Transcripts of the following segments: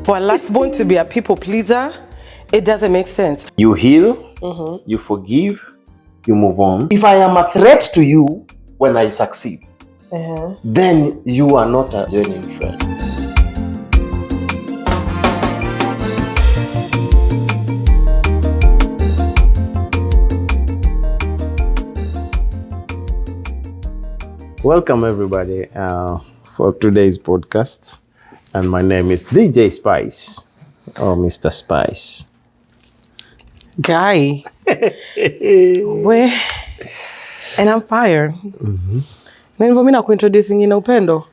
For a lastborn to be a people pleaser, it doesn't make sense. You heal, you forgive, you move on. If I am a threat to you when I succeed, then you are not a genuine friend. Welcome everybody for today's podcast, and my name is DJ Spice, or Mr. Spice. Guy. And I'm fire. Nini mimi nakuintroduce ngine Upendo?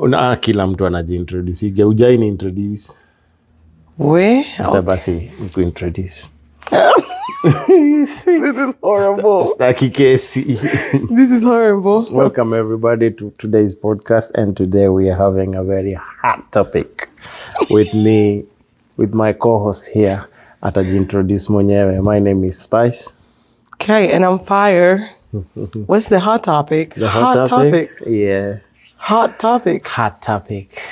Na kila mtu anajiintroduce. Hujai ni introduce. Hata basi nikuintroduce. This is horrible. Staki kesi. This is horrible. Welcome everybody to today's podcast, and today we are having a very hot topic with me, with my co-host here. Atajiintroduce mwenyewe. My name is Spice. Okay, and I'm fire. What's the hot topic? The hot topic? Yeah. Hot topic. Hot topic.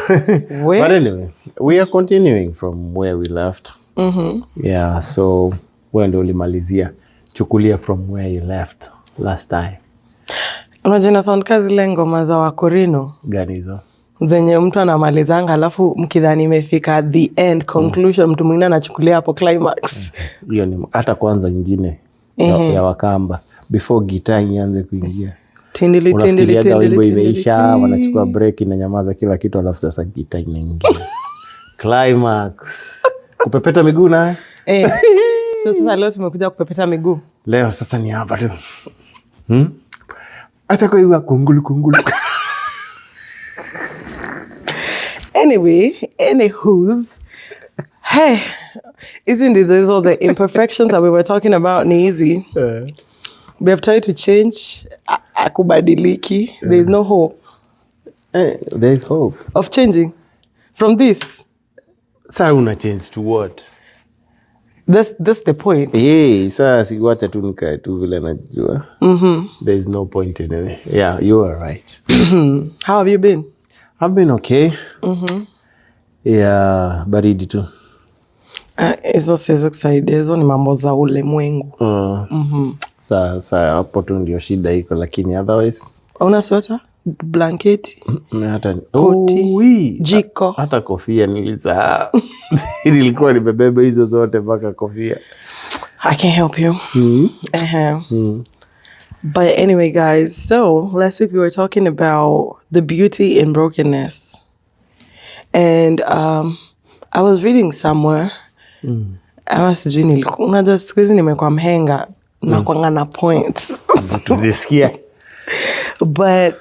But anyway, we are continuing from where we left. Yeah, so wewe ndio ulimalizia. Chukulia from where you left last time. Unajua sound kazi ile ngoma za Wakorino. Gani hizo? Zenye mtu anamalizanga alafu mkidhani imefika at the end conclusion, mtu mwingine anachukulia hapo climax. Hiyo ni hata kwanza nyingine ya Wakamba before gitaa ianze kuingia. Tindili wimbo imeisha, wanachukua break na nyamaza kila kitu, alafu sasa gitaa inaingia. Climax. Kupepeta miguu na Sasa leo tumekuja kupepeta miguu. Leo sasa ni hapa tu. Asa kwa hiyo kungulu. Anywho's, hey, isn't these all the imperfections that we were talking about ni easy? We have tried to change, akubadiliki. There is no hope. There is hope of changing from this. Sasa una change to what? That's the point. Sasa siwacha tu nikae tu vile najua. There is no point anyway. Yeah, you are right. How have you been? I've been okay. Yeah, baridi tu. Hizo siwezi kusaidia, hizo ni mambo za ulimwengu. Sasa hapo tu ndio shida iko, lakini otherwise. Una sweater? Blanketi? Hata koti, jiko. Hata kofia nilisahau. Nilikuwa nimebeba hizo zote mpaka kofia. I can't help you. But anyway, guys, so last week we were talking about the beauty in brokenness. And I was reading somewhere. Ama sijui nilikuwa. Unajua siku hizi nimekuwa mhenga na kuanga na points. Tuzisikia. But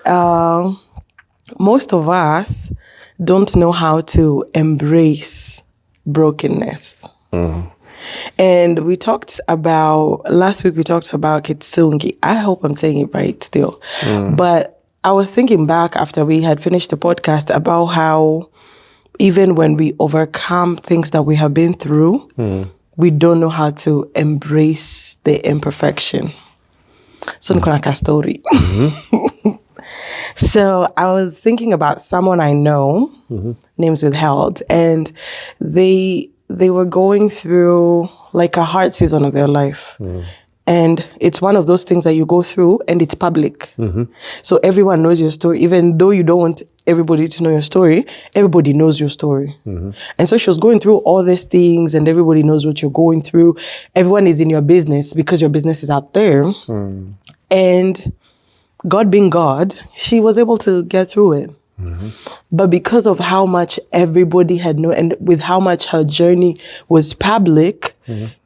most of us don't know how to embrace brokenness. And we talked about, last week we talked about Kintsugi. I hope I'm saying it right still. But I was thinking back after we had finished the podcast about how even when we overcome things that we have been through, we don't know how to embrace the imperfection. So niko na story. So I was thinking about someone I know, names withheld, and they were going through like a hard season of their life. And it's one of those things that you go through and it's public. So everyone knows your story. Even though you don't want everybody to know your story, everybody knows your story. And so she was going through all these things and everybody knows what you're going through. Everyone is in your business because your business is out there. And God being God, she was able to get through it. But because of how much everybody had known and with how much her journey was public,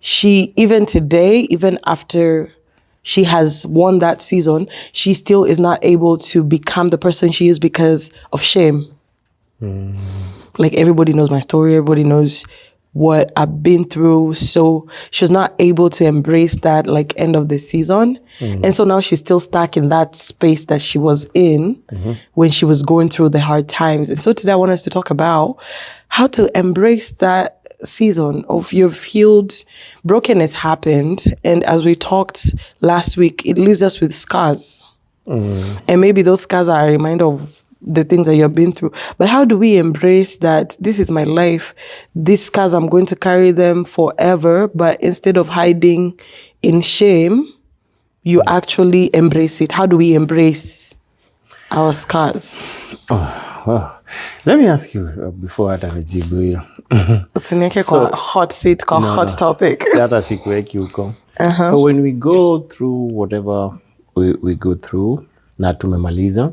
she, even today, even after she has won that season, she still is not able to become the person she is because of shame. Like everybody knows my story, everybody knows what I've been through. So she was not able to embrace that like end of the season. And so now she's still stuck in that space that she was in when she was going through the hard times. And so today I want us to talk about how to embrace that season of you've healed. Brokenness happened. And as we talked last week, it leaves us with scars. And maybe those scars are a reminder of the things that you've been through. But how do we embrace that this is my life, these scars, I'm going to carry them forever, but instead of hiding in shame, you actually embrace it? How do we embrace our scars? Oh, well, let me ask you before hata nijibu hiyo. Usiniweke kwa hot seat, kwa hot topic. Hata sikuweki huko. So when we go through whatever we go through, na tumemaliza,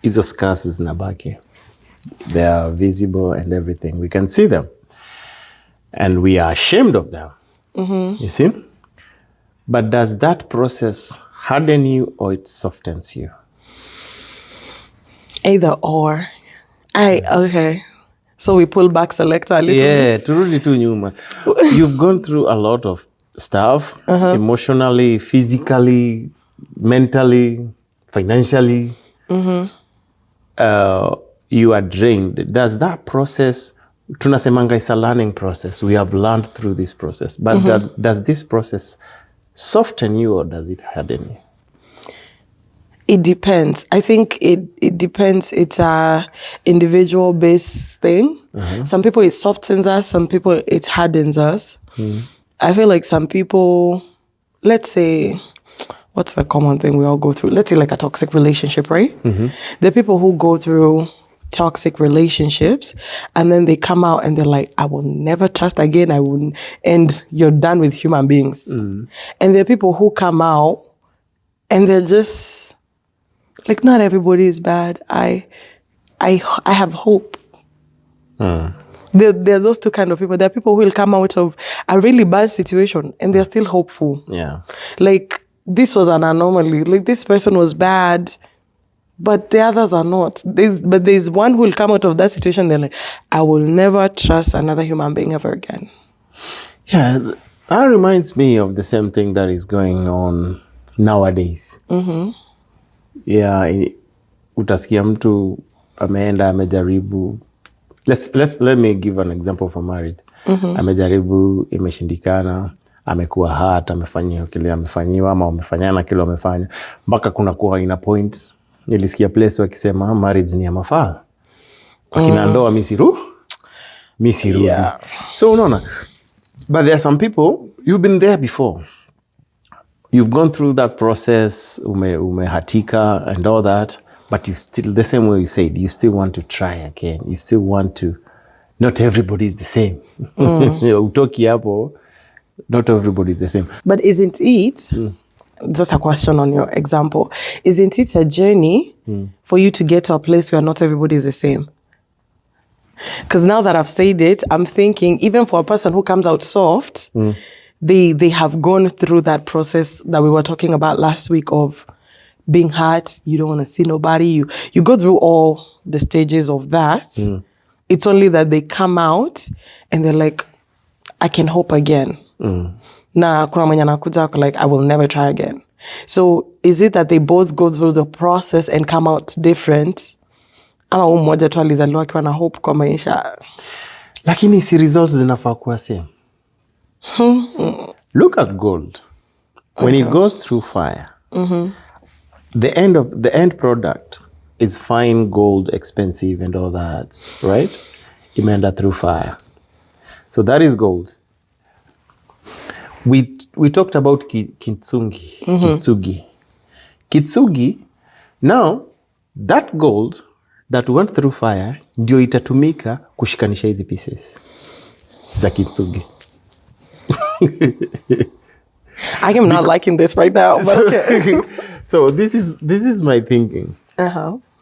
hizo scars zinabaki. They are visible and everything. We can see them. And we are ashamed of them. You see? But does that process harden you or it softens you? Either or. Okay. So we pull back selector a little bit. Turudi tu nyuma. You've gone through a lot of stuff, emotionally, physically, mentally, financially. You are drained. Does that process, tunasemanga is a learning process. We have learned through this process. But does this process soften you or does it harden you? It depends. I think it depends. It's a individual based thing. Some people it softens us. Some people it hardens us. I feel like some people, let's say, what's the common thing we all go through? Let's say like a toxic relationship, right? There are people who go through toxic relationships and then they come out and they're like, I will never trust again. I wouldn't. And you're done with human beings. And there are people who come out and they're just like, not everybody is bad. I have hope. There are those two kind of people. There are people who will come out of a really bad situation and they're still hopeful. Yeah. Like, this was an anomaly. Like, this person was bad, but the others are not. But there's one who will come out of that situation. They're like, I will never trust another human being ever again. Yeah, that reminds me of the same thing that is going on nowadays. Yeah, utasikia mtu ameenda amejaribu. Let me give an example for marriage. Amejaribu, imeshindikana, amekuwa hurt, amefanyia kile amefanyiwa ama amefanyana kile amefanya. Mpaka kuna kuwa ina point. Nilisikia place wakisema marriage ni ya mafala. Kwa kina ndoa misirudi. Yeah. So unaona, but there are some people, you've been there before. You've gone through that process, umehatika and all that, but you still, the same way you said, you still want to try again. You still want to, not everybody is the same. Utoki hapo, not everybody is the same. But isn't it, just a question on your example, isn't it a journey for you to get to a place where not everybody is the same? Because now that I've said it, I'm thinking, even for a person who comes out soft, they have gone through that process that we were talking about last week of being hurt. You don't want to see nobody. You go through all the stages of that. It's only that they come out and they're like, I can hope again. Na kuna mwenye anakuja like, I will never try again. So is it that they both go through the process and come out different? Ama mmoja tu alizaliwa akiwa na hope kwa maisha? Lakini si results zinafaa kuwa same. Look at gold. When it goes through fire, the end product is fine gold, expensive and all that, right? Imeenda through fire. So that is gold. We talked about Kintsugi. Kintsugi, now that gold that went through fire ndio itatumika kushikanisha hizi pieces za Kintsugi. I am not liking this right now, but okay. So this is my thinking.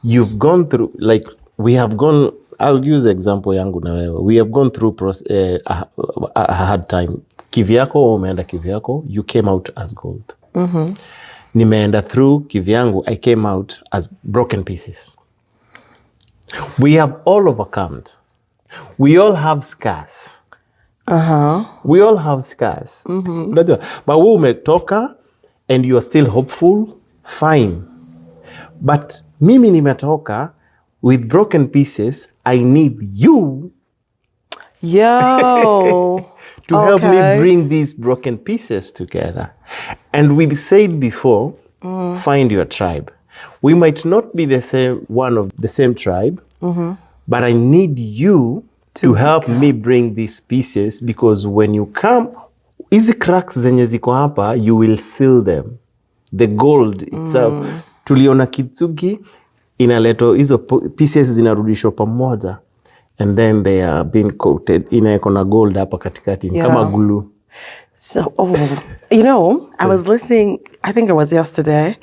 You've gone through, like, we have gone, I'll use example yangu na wewe. We have gone through a hard time. Kivyako, umeenda kivyako, you came out as gold. Nimeenda through kivyangu, I came out as broken pieces. We have all overcome. We all have scars. We all have scars. But wewe umetoka and you are still hopeful, fine. But mimi nimetoka with broken pieces. I need you to help me bring these broken pieces together. And we said before, find your tribe. We might not be the same one of the same tribe, but I need you to help me bring these pieces, because when you come, easy cracks zenye ziko hapa, you will seal them. The gold itself. Tuliona Kintsugi inaleto hizo pieces zinarudishwa pamoja, and then they are being coated inaeko na gold hapa katikati kama glue. So, I was listening, I think it was yesterday,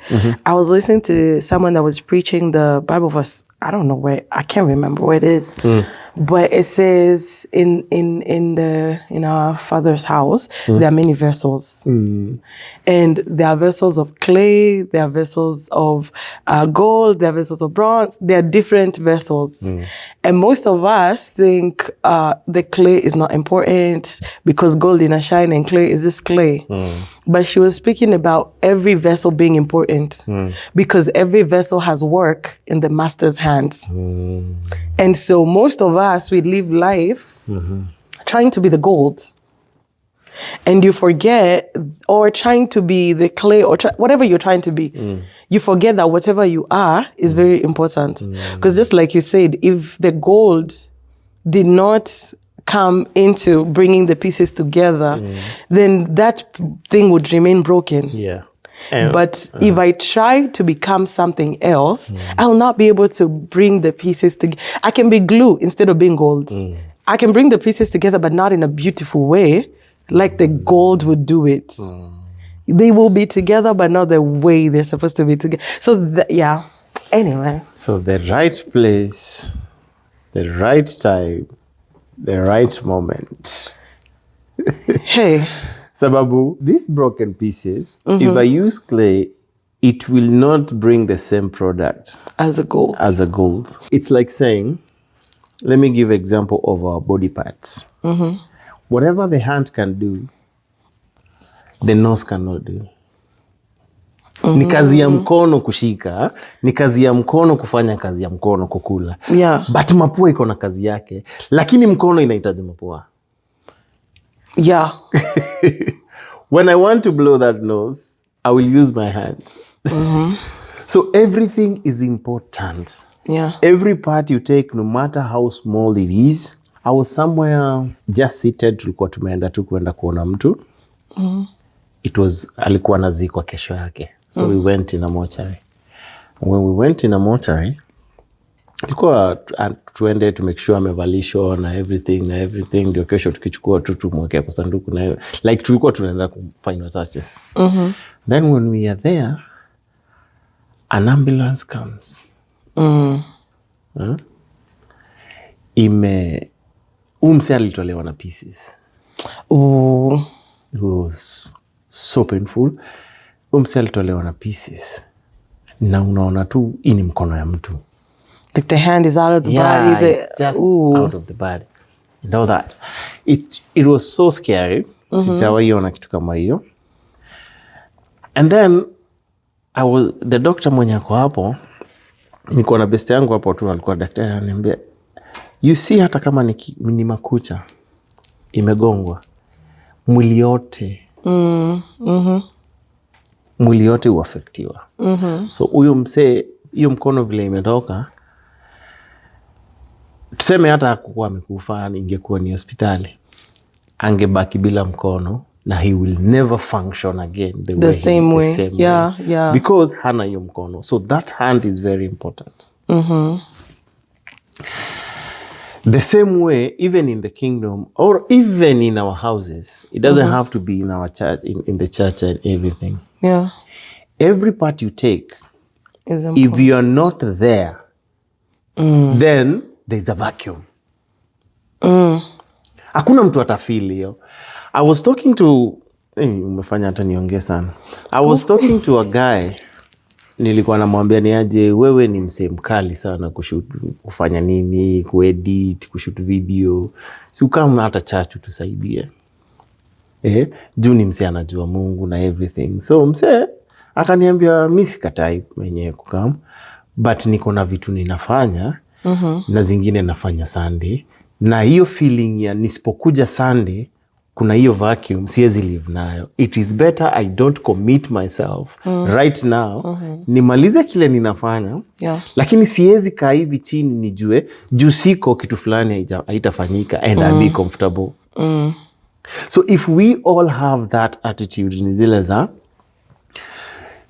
I was listening to someone that was preaching the Bible verse. I don't know where, I can't remember where it is, but it says in our Father's house, there are many vessels, and there are vessels of clay, there are vessels of gold, there are vessels of bronze, there are different vessels, and most of us think the clay is not important because gold is shine and clay is just clay. But she was speaking about every vessel being important because every vessel has work in the master's hands. And so most of us, we live life trying to be the gold. And you forget, or trying to be the clay, or whatever you're trying to be. You forget that whatever you are is very important. Because just like you said, if the gold did not come into bringing the pieces together, then that thing would remain broken. Yeah. But if I try to become something else, I'll not be able to bring the pieces together. I can be glue instead of being gold. I can bring the pieces together, but not in a beautiful way, like the gold would do it. They will be together, but not the way they're supposed to be together. So, anyway. So the right place, the right time, the right moment. Hey. Sababu, these broken pieces, if I use clay, it will not bring the same product as a gold. It's like saying, let me give an example of our body parts. Whatever the hand can do, the nose cannot do. Ni kazi ya mkono kushika, ni kazi ya mkono kufanya kazi ya mkono kukula. Yeah. But mapua iko na kazi yake, lakini mkono inahitaji mapua. Yeah. When I want to blow that nose, I will use my hand. So everything is important. Yeah. Every part you take, no matter how small it is. I was somewhere just seated, tulikuwa tumeenda tu kuenda kuona mtu. It was, alikuwa nazikwa kesho yake. So we went in a mortuary. When we went in a mortuary, tulikuwa tuende to make sure amevalishwa na everything, ndio kesho tukichukua tu tumwekea kwa sanduku na like tulikuwa tunaenda final touches. Then when we are there, an ambulance comes. Umse alitolewa na pieces. It was so painful. Umse alitolewa na pieces. Na unaona tu ini mkono ya mtu. Like the hand is out of the body. It's just out of the body. And all that. It was so scary. Sijawahi ona kitu kama hiyo. And then the doctor mwenye ako hapo, niko na best yangu hapo tu, alikuwa daktari ananiambia, you see hata kama ni makucha imegongwa, mwili yote uafektiwa. So huyo msee, hiyo mkono vile imetoka, tuseme hata hakukuwa amekufa, ingekuwa ni hospitali, angebaki bila mkono na he will never function again the same way. Yeah. Because hana hiyo mkono. So that hand is very important. The same way, even in the kingdom or even in our houses, it doesn't have to be in our church, in the church and everything. Yeah. Every part you take, if you are not there, then there's a vacuum. Hakuna mtu atafeel hiyo. I was talking to, umefanya hata niongee sana. I was talking to a guy, nilikuwa namwambia ni aje, wewe ni msee mkali sana kufanya nini, kuedit, kushoot video. Si ukama hata chachu tusaidie. Juu ni msee anajua Mungu na everything. So msee akaniambia mimi sikatai mwenyewe kukam, but niko na vitu ninafanya na zingine nafanya Sunday. Na hiyo feeling ya nisipokuja Sunday kuna hiyo vacuum siwezi live nayo. It is better I don't commit myself right now. Nimalize kile ninafanya. Lakini siwezi kaa hivi chini nijue juu siko kitu fulani haitafanyika and I'll be comfortable. So if we all have that attitude, ni zile za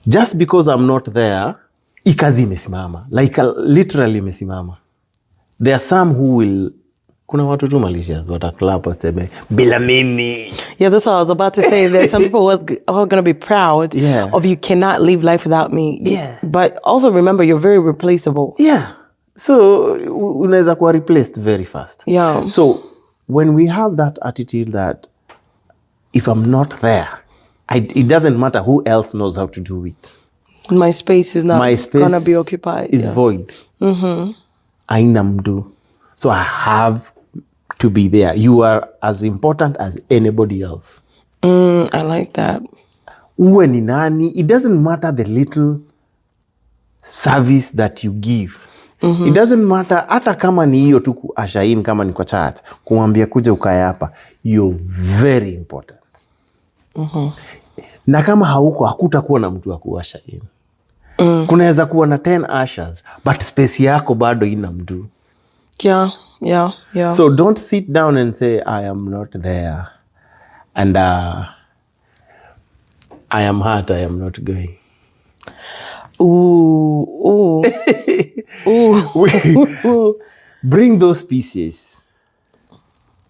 just because I'm not there, ikazi imesimama. Like literally imesimama. There are some who will, kuna watu tu malicious wataklap waseme bila mimi. Yeah, that's what I was about to say. There's some people who are going to be proud of you cannot live life without me. Yeah. But also remember, you're very replaceable. Yeah. So unaweza kuwa replaced very fast. Yeah. So when we have that attitude that if I'm not there, it doesn't matter who else knows how to do it. My space is not going to be occupied. It's void. Aina mdu. So I have to be there. You are as important as anybody else. I like that. Uwe ni nani, it doesn't matter the little service that you give. It doesn't matter hata kama ni hiyo tu kuashain, kama ni kwa chat kumwambia kuja ukae hapa, you're very important. Na kama hauko hakutakuwa na mtu wa kuashain. Kunaweza kuwa na 10 ushers but space yako bado ina mtu. Yeah. So don't sit down and say I am not there and I am hurt, I am not going. Ooh. Bring those pieces.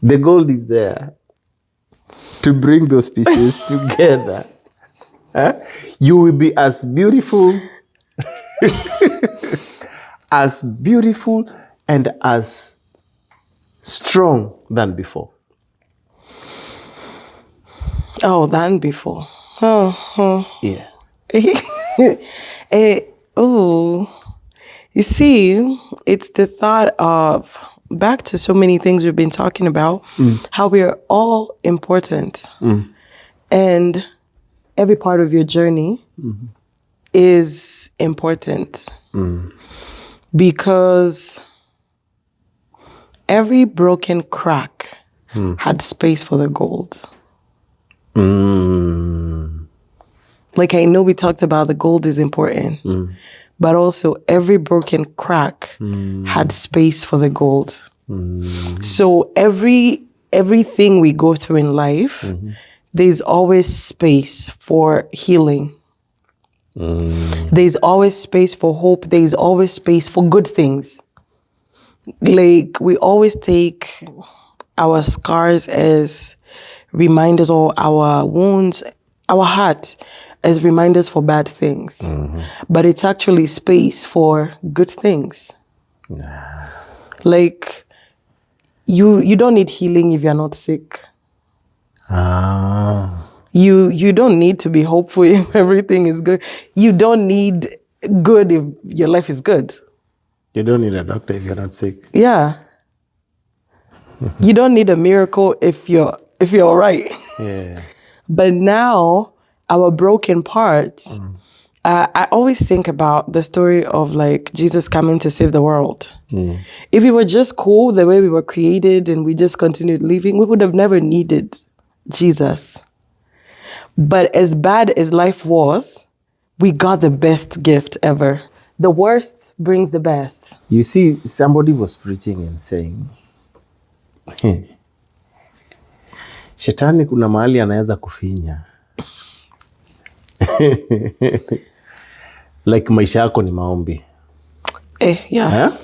The gold is there to bring those pieces together. You will be as beautiful and as strong than before. Oh, than before. Yeah. You see, it's the thought of, back to so many things we've been talking about, how we are all important. And every part of your journey is important. Because every broken crack had space for the gold. Like, I know we talked about the gold is important, but also every broken crack had space for the gold. So everything we go through in life, there's always space for healing. There's always space for hope. There's always space for good things. Like, we always take our scars as reminders, or our wounds, our heart as reminders for bad things. But it's actually space for good things. Like, you don't need healing if you're not sick. You don't need to be hopeful if everything is good. You don't need good if your life is good. You don't need a doctor if you're not sick. Yeah. You don't need a miracle if you're all right. Yeah. But now, our broken parts, I always think about the story of, like, Jesus coming to save the world. If we were just cool the way we were created and we just continued living, we would have never needed Jesus. But as bad as life was, we got the best gift ever. The worst brings the best. You see, somebody was preaching and saying, Shetani kuna mahali anaweza kufinya. Like maisha yako ni maombi. Yeah.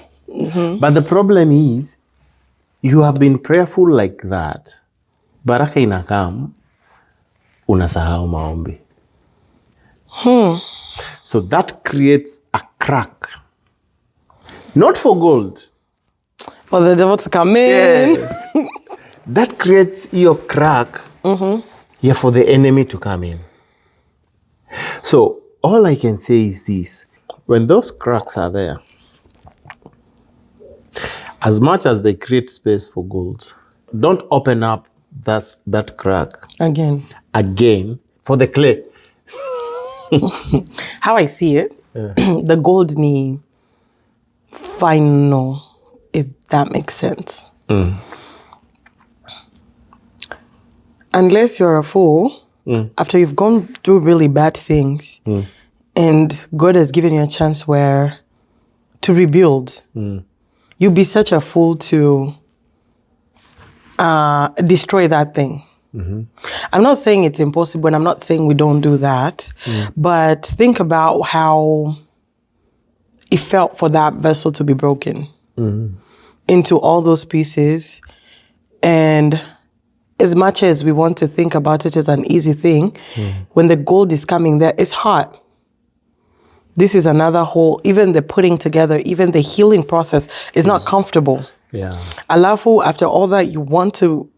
But the problem is, you have been prayerful like that. Baraka inakam, unasahau maombi. So that creates a crack. Not for gold. For the devil to come in. Yeah. That creates your crack. Yeah, for the enemy to come in. So all I can say is this. When those cracks are there, as much as they create space for gold, don't open up that crack Again for the clay. How I see it, the gold ni final, if that makes sense. unless you're a fool, after you've gone through really bad things, and God has given you a chance to rebuild, you'd be such a fool to destroy that thing. I'm not saying it's impossible, and I'm not saying we don't do that, but think about how it felt for that vessel to be broken into all those pieces. And as much as we want to think about it as an easy thing, when the gold is coming there, it's hard. This is another whole, even the putting together, even the healing process is not comfortable. Yeah. Alafu, after all that, you want to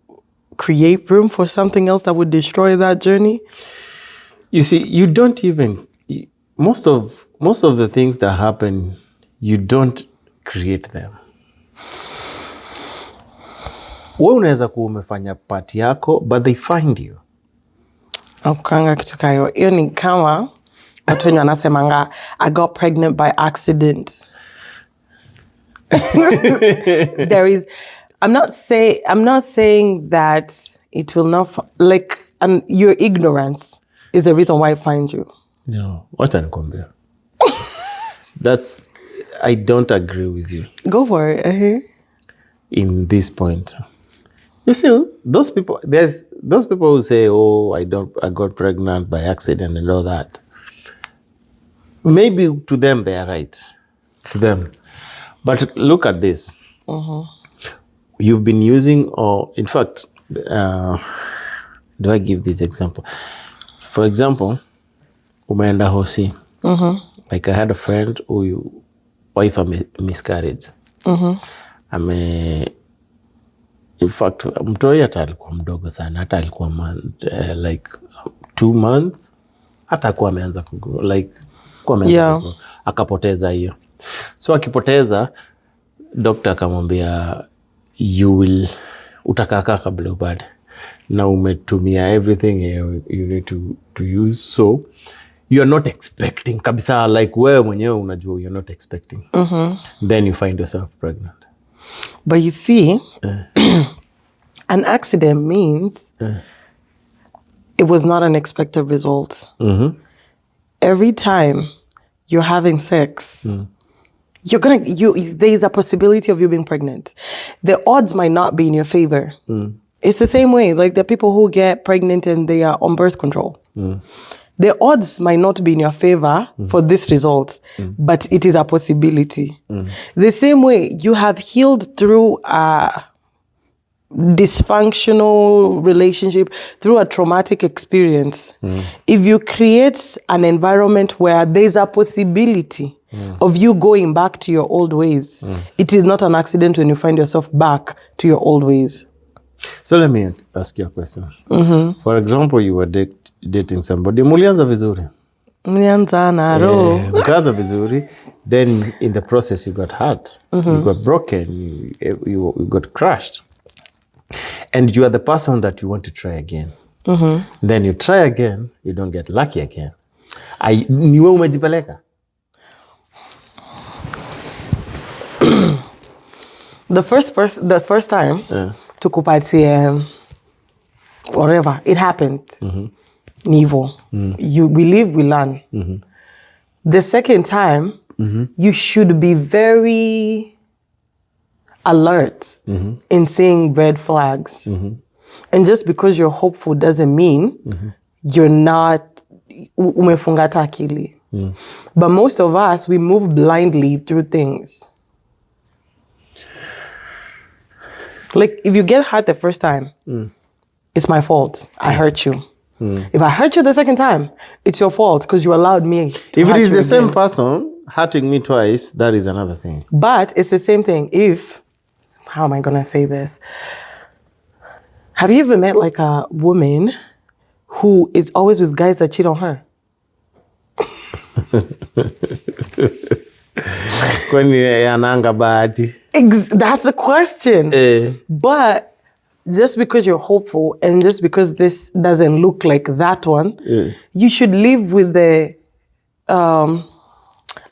create room for something else that would destroy that journey? You see, you don't even, most of the things that happen, you don't create them. Wewe unaweza kuwa umefanya part yako, but they find you. Akukanga kitu kayo. Iyo ni kama watu wenye wanasemanga, I got pregnant by accident. I'm not saying that it will not, your ignorance is the reason why it finds you. No, what an compare. I don't agree with you. Go for it. In this point. You see, those people who say, oh, I got pregnant by accident and all that. Maybe to them they are right. To them. But look at this. You've been using, or in fact, do I give this example? For example, umeenda hosi. Like I had a friend who wife miscarriage. In fact, mtoi hata alikuwa mdogo sana, hata alikuwa like 2 months, hata kuwa ameanza kugrow, like kuwa ameanza kugrow. Akapoteza hiyo. So akipoteza, doctor akamwambia utakaa kabla upate. Na umetumia everything you need to use, so you are not expecting kabisa, like wewe mwenyewe unajua you're not expecting. Then you find yourself pregnant. But you see, an accident means it was not an expected result. Every time you're having sex, there is a possibility of you being pregnant. The odds might not be in your favor. It's the same way, like the people who get pregnant and they are on birth control. The odds might not be in your favor for this result, but it is a possibility. The same way, you have healed through a dysfunctional relationship, through a traumatic experience. If you create an environment where there's a possibility of you going back to your old ways, it is not an accident when you find yourself back to your old ways. So let me ask you a question. For example, you were dating somebody. Mulianza vizuri. Mulianza na roho. Mulianza vizuri. Then in the process you got hurt. You got broken. You got crushed. And you are the person that you want to try again. Then you try again, you don't get lucky again. Niwe umejipeleka. The first time, tukupatie whatever, it happened. Nivo. We live, we learn. The second time, you should be very alert in seeing red flags. And just because you're hopeful doesn't mean you're not umefungata akili. But most of us, we move blindly through things. Like, if you get hurt the first time, it's my fault. I hurt you. If I hurt you the second time, it's your fault because you allowed me to If hurt it is you the again. same person hurting me twice, that is another thing. But it's the same thing. How am I going to say this? Have you ever met like a woman who is always with guys that cheat on her? That's the question. But just because you're hopeful and just because this doesn't look like that one, you should live with the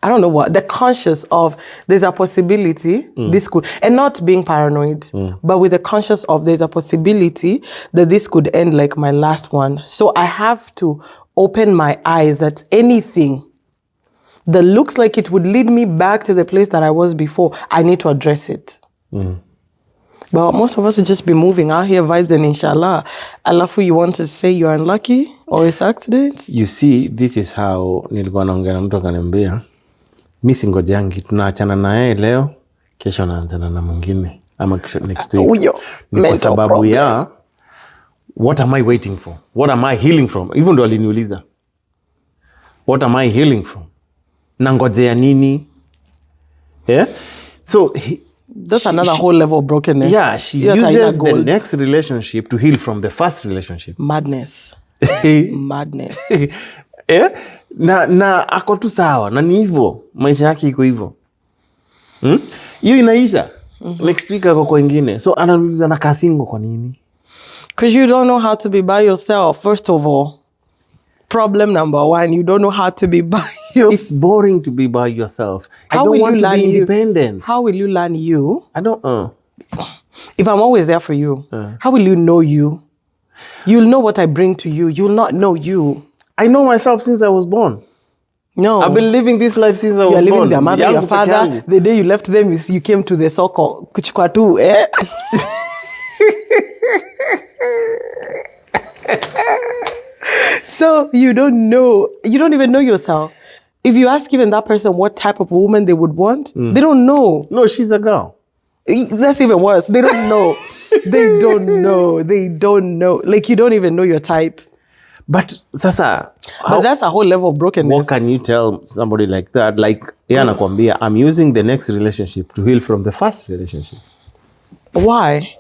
I don't know what, the conscious of there's a possibility this could, and not being paranoid, but with the conscious of there's a possibility that this could end like my last one. So I have to open my eyes that anything that looks like it would lead me back to the place that I was before, I need to address it. But most of us would just be moving out here, vibes and inshallah. Alafu, you want to say you're unlucky or it's accidents? You see, this is how nilikuwa naongea na mtu akaniambia, mimi singojangi, tunaachana naye leo, kesho naanzana na mwingine ama next week. Ni kwa sababu ya what am I waiting for? What am I healing from? Even ndo aliniuliza. What am I healing from? Nangojea nini? Yeah? So that's another whole level of brokenness. Yeah, she uses the next relationship to heal from the first relationship. Madness. Madness. Yeah? Na ako tu sawa, na ni hivyo, maisha yake iko hivyo. Hiyo inaisha. Next week ako kwa ingine. So anauliza na kasingo kwa nini? Because you don't know how to be by yourself, first of all. Problem number one, you don't know how to be by yourself. It's boring to be by yourself. I don't want to be independent. How will you learn you? I don't, If I'm always there for you, how will you know you? You'll know what I bring to you. You'll not know you. I know myself since I was born. No. I've been living this life since I was born. You're living their mother, your father. The day you left them, you came to the so-called kuchikwatu, eh? So you don't even know yourself. If you ask even that person what type of woman they would want, they don't know. No, she's a girl. That's even worse. They don't know. They don't know. Like, you don't even know your type. But sasa, but that's a whole level of brokenness. What can you tell somebody like that? Like, nakwambia, I'm using the next relationship to heal from the first relationship. Why?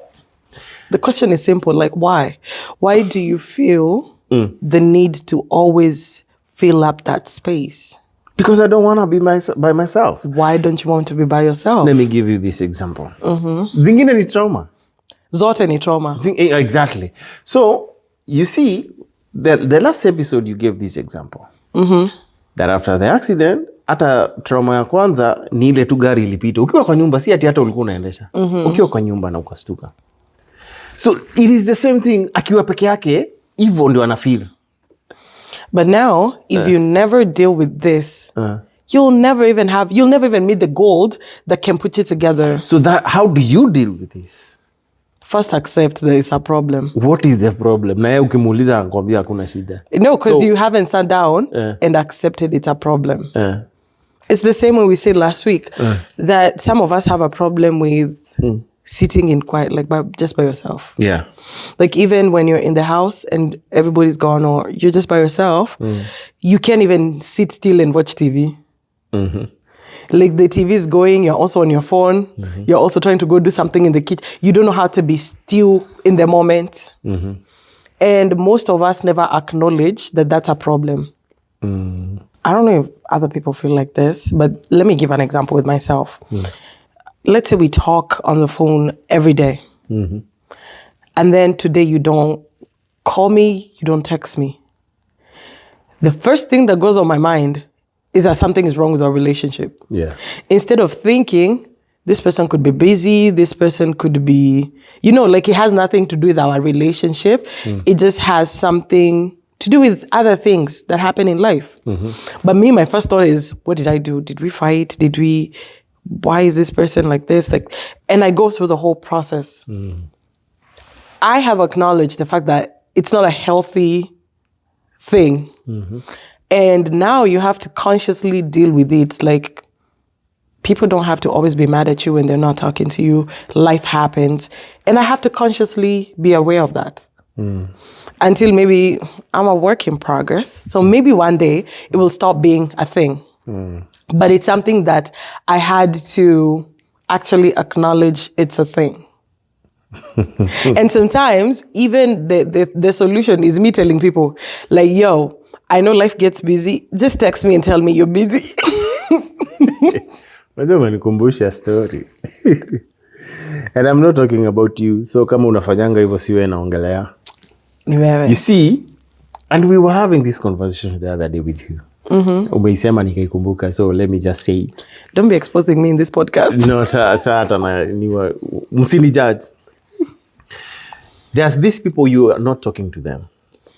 The question is simple. Like, why? Why do you feel the need to always fill up that space? Because I don't want to be by myself. Why don't you want to be by yourself? Let me give you this example. Zingine ni trauma. Zote ni trauma. Exactly. So, you see, the last episode you gave this example. That after the accident, hata trauma ya kwanza ni ile tu gari ilipita. Ukiwa kwa nyumba, si ati hata ulikuwa unaendesha. Ukiwa kwa nyumba na ukastuka. So, it is the same thing. Akiwa peke yake, hivyo ndio anafeel. But now, if you never deal with this, you'll never even meet the gold that can put you together. So how do you deal with this? First, accept there is a problem. What is the problem? Na yeye ukimuuliza anakuambia hakuna shida. No, because you haven't sat down and accepted it's a problem. It's the same way we said last week that some of us have a problem with sitting in quiet, like just by yourself. Yeah. Like, even when you're in the house and everybody's gone or you're just by yourself, you can't even sit still and watch TV. Like, the TV is going, you're also on your phone, you're also trying to go do something in the kitchen. You don't know how to be still in the moment. And most of us never acknowledge that that's a problem. I don't know if other people feel like this, but let me give an example with myself. Let's say we talk on the phone every day. And then today you don't call me, you don't text me. The first thing that goes on my mind is that something is wrong with our relationship. Yeah. Instead of thinking, this person could be busy, this person could be, like, it has nothing to do with our relationship. It just has something to do with other things that happen in life. But me, my first thought is, what did I do? Did we fight? Why is this person like this? And I go through the whole process. I have acknowledged the fact that it's not a healthy thing. And now you have to consciously deal with it. Like, people don't have to always be mad at you when they're not talking to you. Life happens. And I have to consciously be aware of that. Until maybe I'm a work in progress. So maybe one day it will stop being a thing. But it's something that I had to actually acknowledge it's a thing. And sometimes even the solution is me telling people, like, yo, I know life gets busy. Just text me and tell me you're busy. Umenikumbusha story. And I'm not talking about you. So kama unafanyanga hivyo siwe naongelea. You see, and we were having this conversation the other day with you. Umeisema nikaikumbuka, so let me just say it. Don't be exposing me in this podcast. No, msini judge. There's these people you are not talking to them.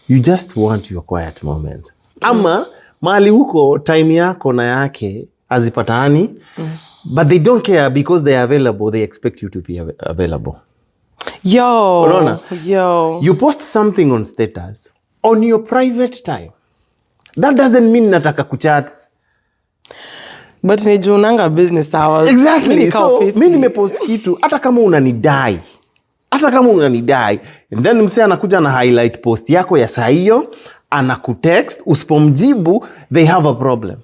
You just want your quiet moment. Ama mahali huko time yako na yake azipatani, but they don't care because they are available. They expect you to be available. Yo. You post something on status on your private time. That doesn't mean nataka kuchat. But ni junanga business hours. Exactly. So mimi nimepost kitu hata kama unanidai. And then msee anakuja na highlight post yako ya saa hiyo, anakutext, usipomjibu, they have a problem.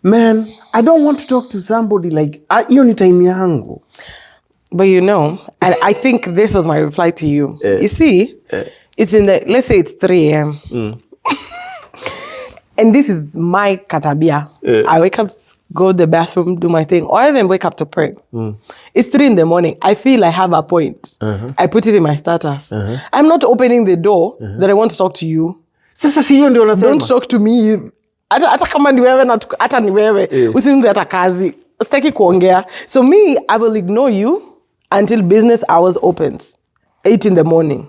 Man, I don't want to talk to somebody like, hiyo ni time yangu. But you know, and I think this was my reply to you. You see, it's in the, let's say it's 3 a.m. And this is my katabia. I wake up, go to the bathroom, do my thing, or I even wake up to pray. It's 3 in the morning. I feel I have a point. I put it in my status. I'm not opening the door that I want to talk to you. Sasa si hiyo ndio unasema. Don't talk to me. Hata kama ni wewe na hata ni wewe. Usiniambie hata kazi. Sitaki kuongea. So me, I will ignore you until business hours opens. 8 in the morning.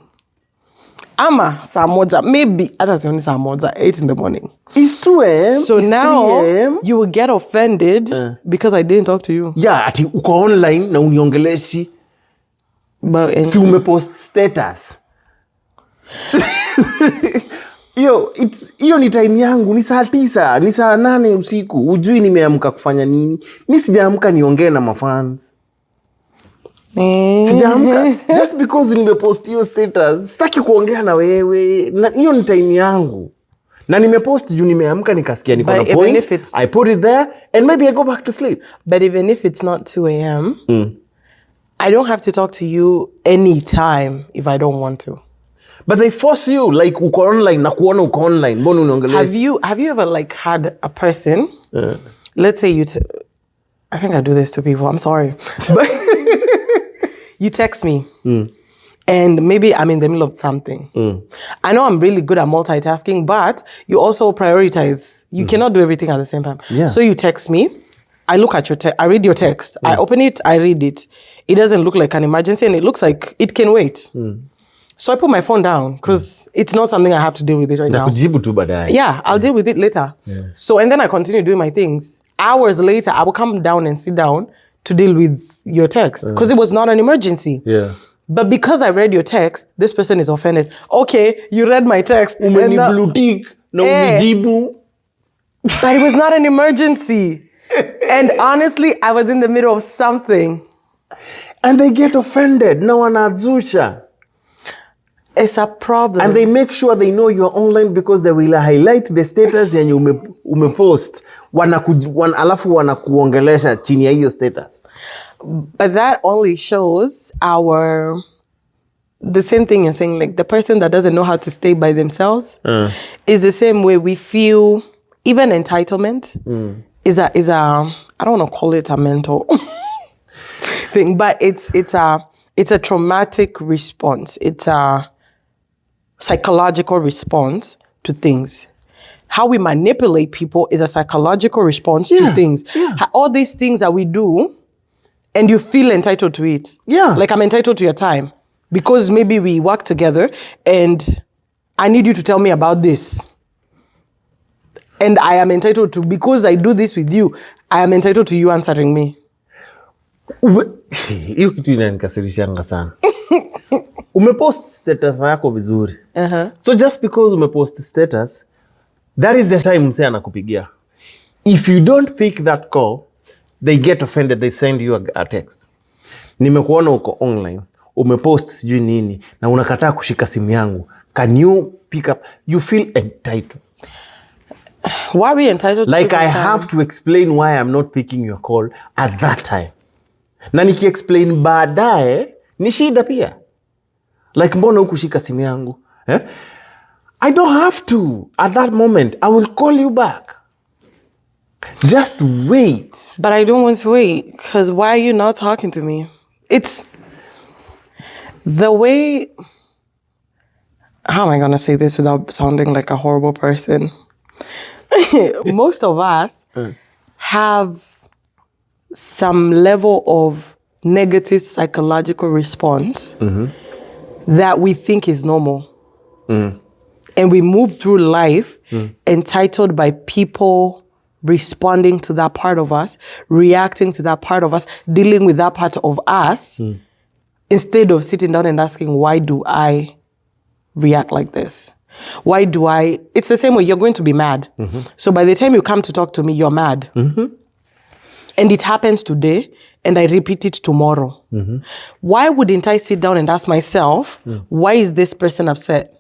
Ama saa moja, maybe hata sioni saa moja, 8 in the morning. It's 2 a.m. So it's now 3 a.m. you will get offended because I didn't talk to you. Yeah, ati uko online na uniongeleshi. But Si umepost status. Hiyo ni time yangu, ni saa 9, ni saa 8 usiku. Ujui nimeamka kufanya nini? Mimi sijaamka niongee na mafans. Sijaamka just because nimepost hiyo status. Sitaki kuongea na wewe. Na hiyo ni time yangu. Na nimepost juu nimeamka nikasikia niko na point. I put it there and maybe I go back to sleep. But even if it's not 2 a.m., I don't have to talk to you anytime if I don't want to. But they force you, like uko online, na kuona uko online. Mbona uniongelea? Have you ever like had a person, let's say I think I do this to people, I'm sorry. But you text me and maybe I'm in the middle of something. I know I'm really good at multitasking, but you also prioritize. You cannot do everything at the same time. Yeah. So you text me, I look at your I read your text, I open it, I read it. It doesn't look like an emergency and it looks like it can wait. So I put my phone down because it's not something I have to deal with it right now. Kujibu tu baadaye. Yeah, I'll deal with it later. So, and then I continue doing my things. Hours later, I will come down and sit down to deal with your text because it was not an emergency. Yeah. But because I read your text, this person is offended. Okay, you read my text. Umeni blue tick na unijibu. But it was not an emergency. And honestly, I was in the middle of something. And they get offended. Na wanazusha. It's a problem. And they make sure they know you're online because they will highlight the status yenye umepost. Alafu wanakuongelesha chini ya hiyo status. But that only shows the same thing you're saying, like the person that doesn't know how to stay by themselves is the same way we feel. Even entitlement is a I don't want to call it a mental thing, but it's a traumatic response. It's a psychological response to things. How we manipulate people is a psychological response to things. Yeah. All these things that we do, and you feel entitled to it. Yeah. Like I'm entitled to your time because maybe we work together and I need you to tell me about this. And I am entitled to, because I do this with you, I am entitled to you answering me. Hiyo kitu inanikasirishanga sana. Umepost status yako vizuri. So just because umepost status, that is the time msee anakupigia. If you don't pick that call, they get offended, they send you a text. Nimekuona uko online, umepost sijui nini, na unakataa kushika simu yangu. Can you pick up? You feel entitled. Why are we entitled to like I have to explain why I'm not picking your call at that time. Na niki-explain baadaye, ni shida pia. Like mbona hukushika simu yangu? I don't have to. At that moment, I will call you back. Just wait. But I don't want to wait because why are you not talking to me? It's the way... How am I going to say this without sounding like a horrible person? most of us have some level of negative psychological response that we think is normal. And we move through life entitled by people responding to that part of us, reacting to that part of us, dealing with that part of us, instead of sitting down and asking, why do I react like this? Why do I? It's the same way, you're going to be mad. So by the time you come to talk to me, you're mad. And it happens today, and I repeat it tomorrow. Why wouldn't I sit down and ask myself, why is this person upset?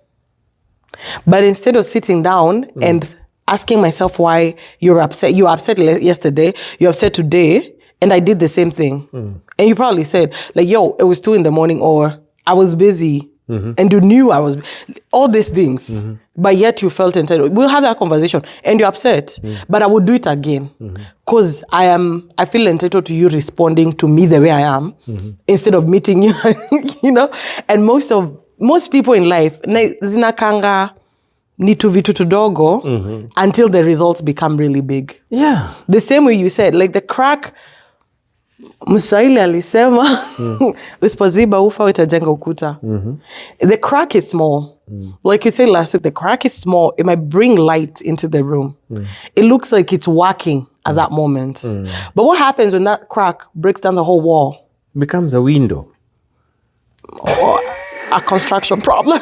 But instead of sitting down and asking myself why you were upset yesterday, you're upset today, and I did the same thing. And you probably said, like, yo, it was 2 a.m, or I was busy, and you knew I was, all these things, but yet you felt entitled. We'll have that conversation, and you're upset, but I would do it again, because I feel entitled to you responding to me the way I am, instead of meeting you, you know? And most people in life, zinakanga ni tu vitu tudogo until the results become really big. Yeah. The same way you said, like the crack, Mswahili alisema, usipoziba ufa utajenga ukuta. The crack is small. Like you said last week, the crack is small. It might bring light into the room. It looks like it's working at that moment. But what happens when that crack breaks down the whole wall? Becomes a window. Or a construction problem.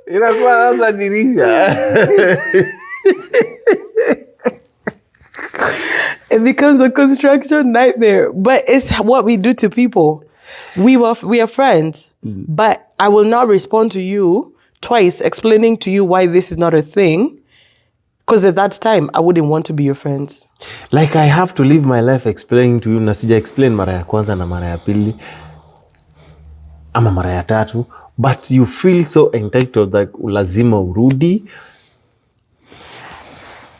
Inakuwa sasa dirisha. It becomes a construction nightmare. But it's what we do to people. We are friends, but I will not respond to you twice explaining to you why this is not a thing, because at that time, I wouldn't want to be your friends. Like I have to live my life explaining to you, na sija explain mara ya kwanza na mara ya pili, ama mara ya tatu, but you feel so entitled that lazima urudi,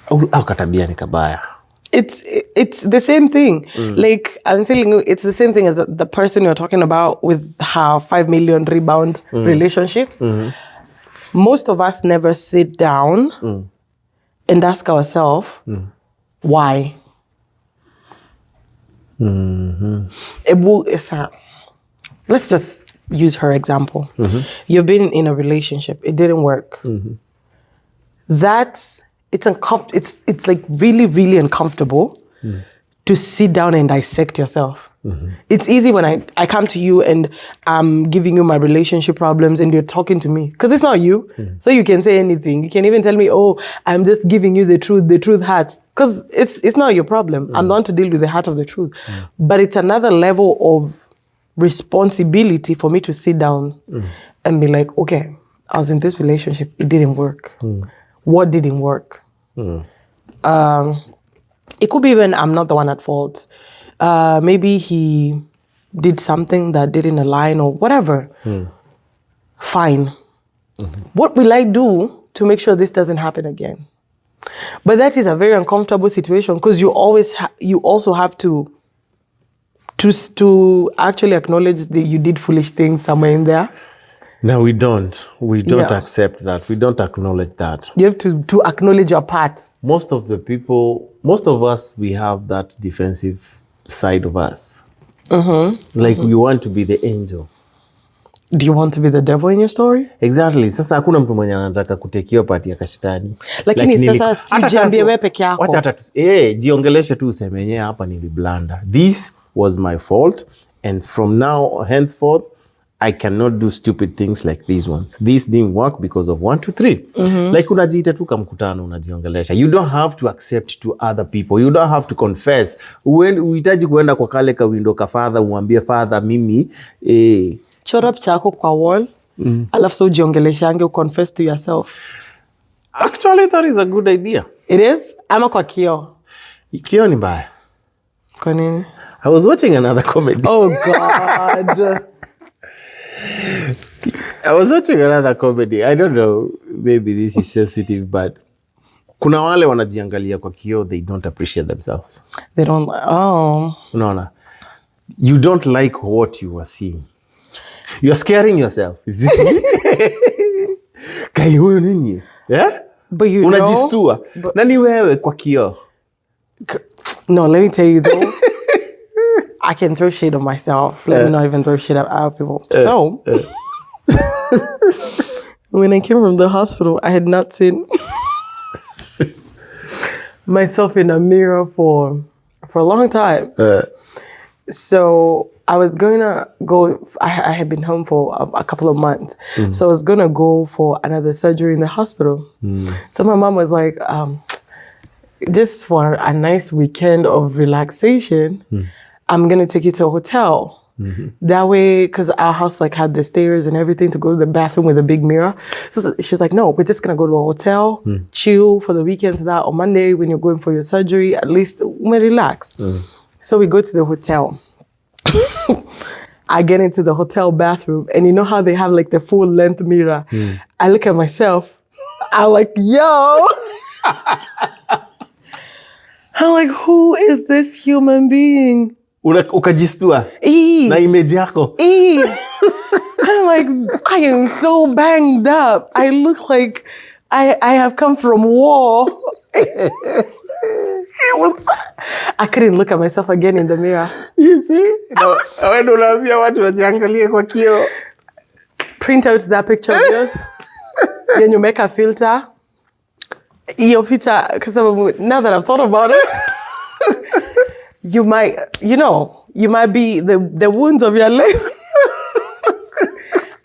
au katabia ni kabaya. It's the same thing. Like I'm telling you, it's the same thing as the person you're talking about with her 5 million rebound relationships. Most of us never sit down and ask ourselves why. Let's just use her example. You've been in a relationship, it didn't work. It's like really, really uncomfortable to sit down and dissect yourself. It's easy when I come to you and I'm giving you my relationship problems and you're talking to me, because it's not you. So you can say anything. You can even tell me, oh, I'm just giving you the truth. The truth hurts. Because it's not your problem. I'm the one to deal with the heart of the truth. But it's another level of responsibility for me to sit down and be like, okay, I was in this relationship. It didn't work. What didn't work? It could be even I'm not the one at fault. Maybe he did something that didn't align or whatever. Fine. What will I do to make sure this doesn't happen again? But that is a very uncomfortable situation, because you also have to actually acknowledge that you did foolish things somewhere in there. No, we don't accept that. We don't acknowledge that. You have to acknowledge your part. Most of us, we have that defensive side of us. Like we want to be the angel. Do you want to be the devil in your story? Exactly. Sasa hakuna mtu mwenye anataka kutekea pati ya kashitani. Lakini sasa sijiambie wewe peke yako. Wacha hata jiongeleshe tu useme yenyewe hapa niliblanda. This was my fault, and from now henceforth I cannot do stupid things like these ones. This didn't work because of 1, 2, 3. Like unajiita tu kamkutano unajiongelesha. You don't have to accept to other people. You don't have to confess. Uhitaji kuenda kwa kale ka window ka father uambie father mimi chora chako kwa wall. Alafu so ujiongeleshange, confess to yourself. Actually, that is a good idea. It is? Ama kwa kio? Kio ni mbaya. Kwa nini? I was watching another comedy. Oh God. I was watching another comedy. I don't know, maybe this is sensitive, but kuna wale wanajiangalia kwa kio, they don't appreciate themselves. They don't, No. You don't like what you are seeing. You're scaring yourself. Is this me? Kai huyu nini? Yeah? But you Unajistua. Nani wewe kwa kioo? No, let me tell you though. I can throw shade on myself. Let me not even throw shade at other people. So, when I came from the hospital, I had not seen myself in a mirror for a long time. So I was going to go, I had been home for a couple of months. So I was going to go for another surgery in the hospital. So my mom was like, just for a nice weekend of relaxation, I'm going to take you to a hotel. That way, because our house like had the stairs and everything to go to the bathroom with a big mirror. So she's like, no, we're just going to go to a hotel, chill for the weekend so that on Monday when you're going for your surgery, at least we relax. So we go to the hotel. I get into the hotel bathroom and you know how they have like the full length mirror. I look at myself. I'm like, yo. I'm like, who is this human being? Ukajistua na image yako. I'm like, I am so banged up. I look like I have come from war. I couldn't look at myself again in the mirror. You see? Wewe unaambia watu wajiangalie kwa kioo. Print out that picture of yours. Then you make a filter. Your picture, because now that I've thought about it, you might be the wounds of your life.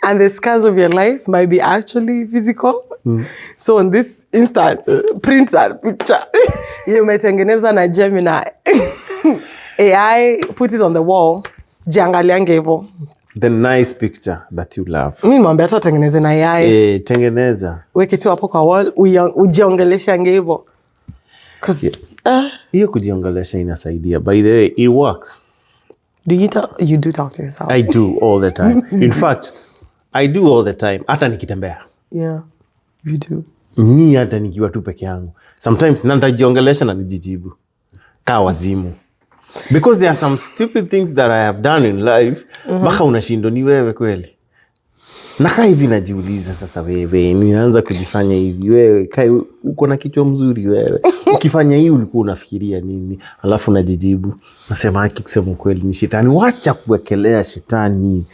And the scars of your life might be actually physical. So in this instance, print that picture. You may tengeneza na Gemini. AI, put it on the wall. Jiangaliange hivyo. The nice picture that you love. Mimi mwambia tu tengeneze na AI. Tengeneza. Weke tu hapo kwa wall, ujiongelesha hivyo. Cause hiyo kujiongelesha inasaidia. By the way, it works. You do talk to yourself? I do all the time. In fact, I do all the time. Hata nikitembea. Yeah, you do. Mimi hata nikiwa tu peke yangu. Sometimes nitajiongelesha na nijijibu. Kaa wazimu. Because there are some stupid things that I have done in life. Baka unashindo ni wewe kweli. Nakaa hivi najiuliza sasa wewe. Ninaanza kujifanya hivi wewe. Kai uko na kichwa mzuri wewe. Ukifanya hii ulikuwa unafikiria nini? Alafu najijibu. Nasema haki kusema kweli ni shetani. Wacha kuwekelea shetani.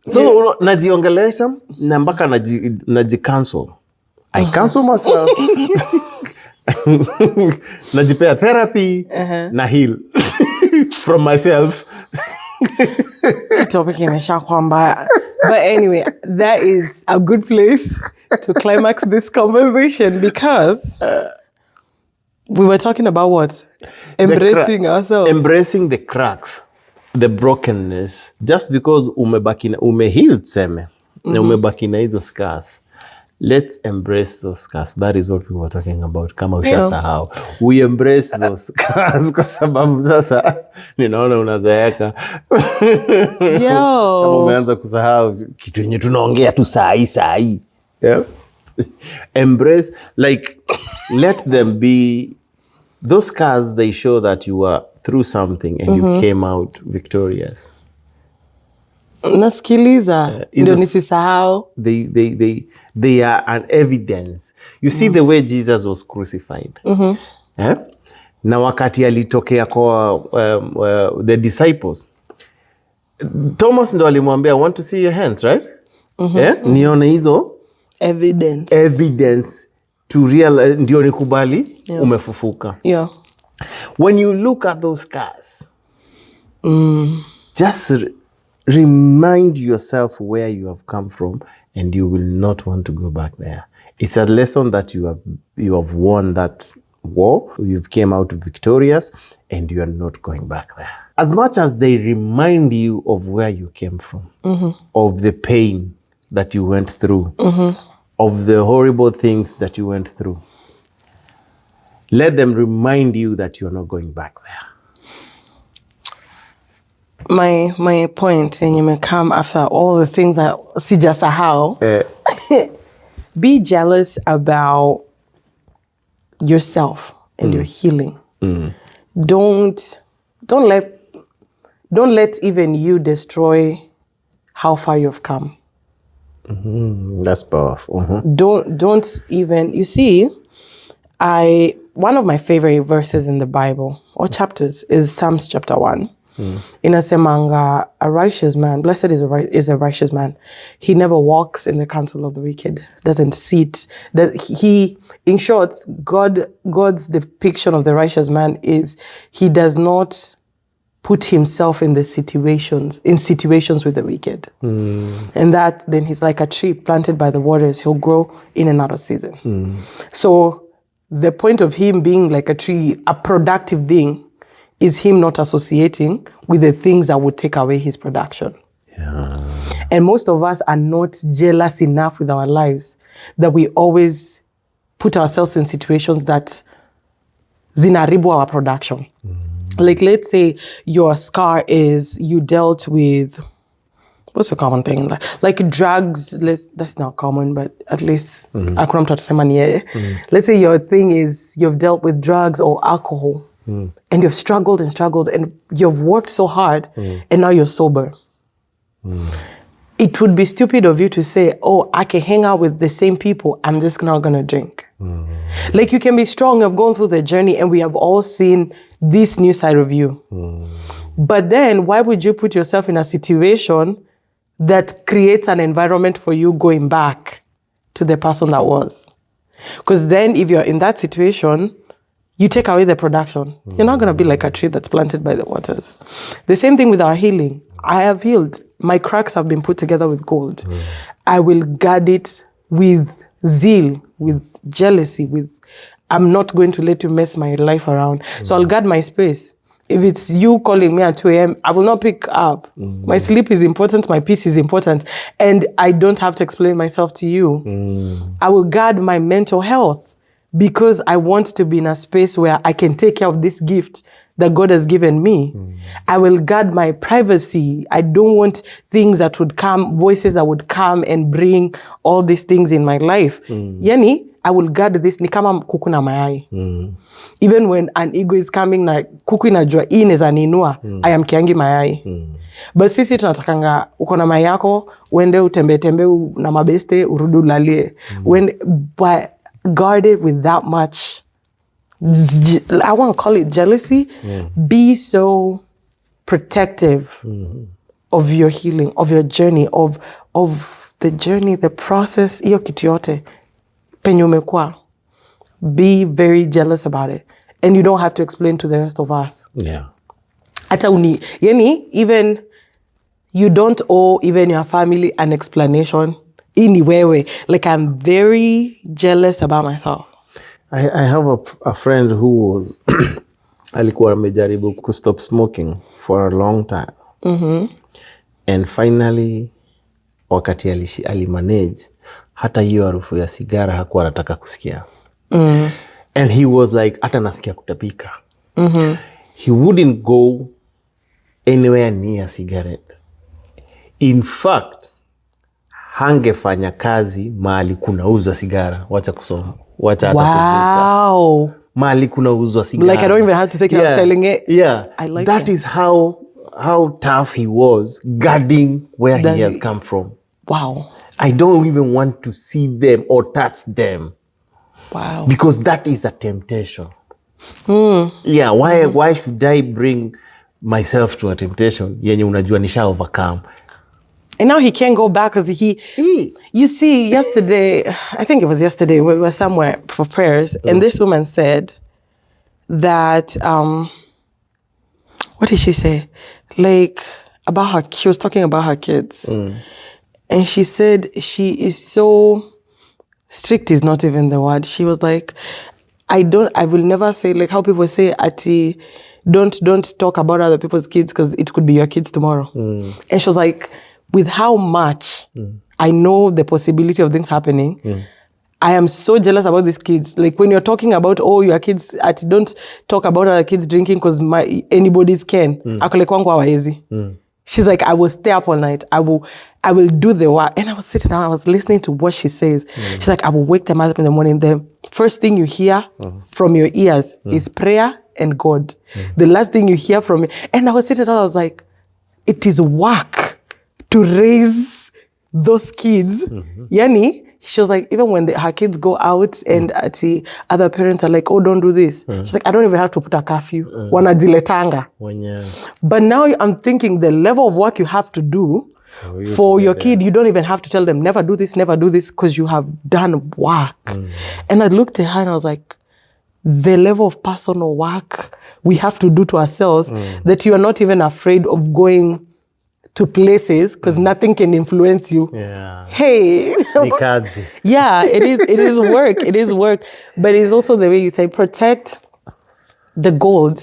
So najiongelesha na mpaka naji-cancel. I cancel myself. Najipea therapy na heal from myself. Topic imesha kwamba. But anyway, that is a good place to climax this conversation because we were talking about what? Embracing ourselves. Embracing the cracks, the brokenness. Just because umehealed seme, na umebaki na hizo scars. Let's embrace those scars. That is what we were talking about. Kama ushasahau. We embrace those scars kwa sababu sasa ninaona unazeeka. Kama umeanza kusahau kitu yenye tunaongea tu saa hii. Yeah? Embrace, like, let them be, those scars, they show that you are through something and you came out victorious. Nasikiliza ndio nisisahau. They are an evidence. You see the way Jesus was crucified. Na wakati alitokea kwa the disciples, Thomas ndo alimwambia, I want to see your hands, right? Nione hizo evidence to real, ndio nikubali umefufuka. When you look at those scars, just remind yourself where you have come from and you will not want to go back there. It's a lesson that you have won that war. You've came out victorious and you are not going back there. As much as they remind you of where you came from, of the pain that you went through, of the horrible things that you went through, let them remind you that you're not going back there. My point, and you may come after all the things that sijasahau. Be jealous about yourself and your healing. Don't let even you destroy how far you've come. That's powerful. Don't even, you see, one of my favorite verses in the Bible or chapters is Psalms chapter 1. Inasemanga, a righteous man, blessed is a righteous man. He never walks in the counsel of the wicked, doesn't sit. In short, God's depiction of the righteous man is he does not put himself in situations with the wicked. And that then he's like a tree planted by the waters. He'll grow in and out of season. So the point of him being like a tree, a productive thing, is him not associating with the things that would take away his production. Yeah. And most of us are not jealous enough with our lives that we always put ourselves in situations that zinaribu our production. Like, let's say your scar is you dealt with, what's a common thing? Like drugs, that's not common, but at least, let's say your thing is you've dealt with drugs or alcohol. And you've struggled and you've worked so hard and now you're sober. It would be stupid of you to say, oh, I can hang out with the same people, I'm just not going to drink. Like, you can be strong, you've gone through the journey and we have all seen this new side of you. But then why would you put yourself in a situation that creates an environment for you going back to the person that was? Because then if you're in that situation, you take away the production. You're not going to be like a tree that's planted by the waters. The same thing with our healing. I have healed. My cracks have been put together with gold. I will guard it with zeal, with jealousy, I'm not going to let you mess my life around. So I'll guard my space. If it's you calling me at 2 a.m., I will not pick up. My sleep is important. My peace is important. And I don't have to explain myself to you. I will guard my mental health, because I want to be in a space where I can take care of this gift that God has given me. I will guard my privacy. I don't want things that would come, voices that would come and bring all these things in my life. Yani, I will guard this, ni kama kuku na mayai. Even when an ego is coming, na kuku inajua hii inaweza niinua, I am kiangi mayai. But sisi tunatakanga, uko na mayai yako, uende utembe na mabeste, urudi ulalie. But guarded with that much, I want to call it jealousy. Be so protective of your healing, of your journey, of the journey, the process, iyo kitu yote penye umekuwa. Be very jealous about it. And you don't have to explain to the rest of us. Yeah. Hata even you don't owe even your family an explanation. Wewe. Like, I'm very jealous about myself. I have a friend who was alikuwa amejaribu to stop smoking for a long time. And finally, wakati alimanage, hata hiyo harufu ya sigara hakuwa anataka kusikia. And he was like, hata nasikia kutapika. He wouldn't go anywhere near cigarette. In fact, hangefanya kazi mahali kunauzwa sigara. Wacha kusoma. Wacha hata kuvuta. Mahali kunauzwa sigara. Like, I don't even have to take care of selling it. Yeah. I like that. Is how tough he was guarding where he has come from. Wow. I don't even want to see them or touch them. Wow. Because that is a temptation. Yeah, why should I bring myself to a temptation yenye unajua nisha overcome? And now he can't go back because you see, yesterday, I think it was yesterday, we were somewhere for prayers, and this woman said that, what did she say? Like, she was talking about her kids. And she said she is so, strict is not even the word. She was like, I will never say, like how people say, Ati, don't talk about other people's kids because it could be your kids tomorrow. And she was like, with how much I know the possibility of things happening, I am so jealous about these kids. Like, when you're talking about, your kids, don't talk about other kids drinking because anybody's can. She's like, I will stay up all night. I will do the work. And I was sitting down, I was listening to what she says. She's like, I will wake them up in the morning. The first thing you hear from your ears is prayer and God. The last thing you hear from me. And I was sitting down, I was like, it is work to raise those kids, yani, she was like, even when her kids go out and other parents are like, oh, don't do this. She's like, I don't even have to put a curfew. Wanajiletanga. But now I'm thinking the level of work you have to do for your kid, you don't even have to tell them, never do this, because you have done work. And I looked at her and I was like, the level of personal work we have to do to ourselves, that you are not even afraid of going to places because nothing can influence you. Hey. Yeah, it is work. It is work. But it's also the way you say, protect the gold,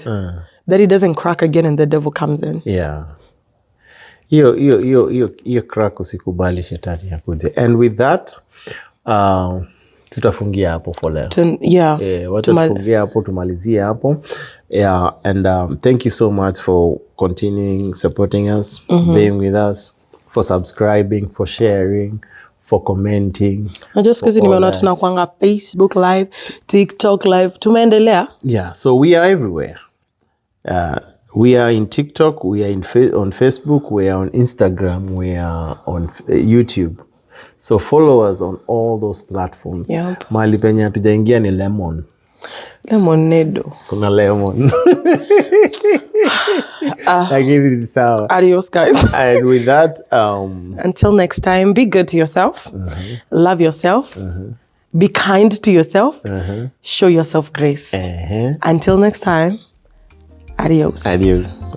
that it doesn't crack again and the devil comes in. Yeah. Hiyo crack usikubali shetani yakuje. And with that, tutafungia hapo for leo. Wacha tufungia hapo, tumalizie hapo. Yeah, and thank you so much for continuing supporting us, being with us, for subscribing, for sharing, for commenting. Just because nimeona tunakuanga Facebook live, TikTok live, tumeendelea. Yeah, so we are everywhere. We are in TikTok, we are on Facebook, we are on Instagram, we are on YouTube. So follow us on all those platforms. Mahali penye hatujaingia ni lemon. Lemonade. Kuna lemon. I give it sour. Adios, guys. And with that, until next time, be good to yourself. Love yourself. Be kind to yourself. Show yourself grace. Until next time, adios. Adios.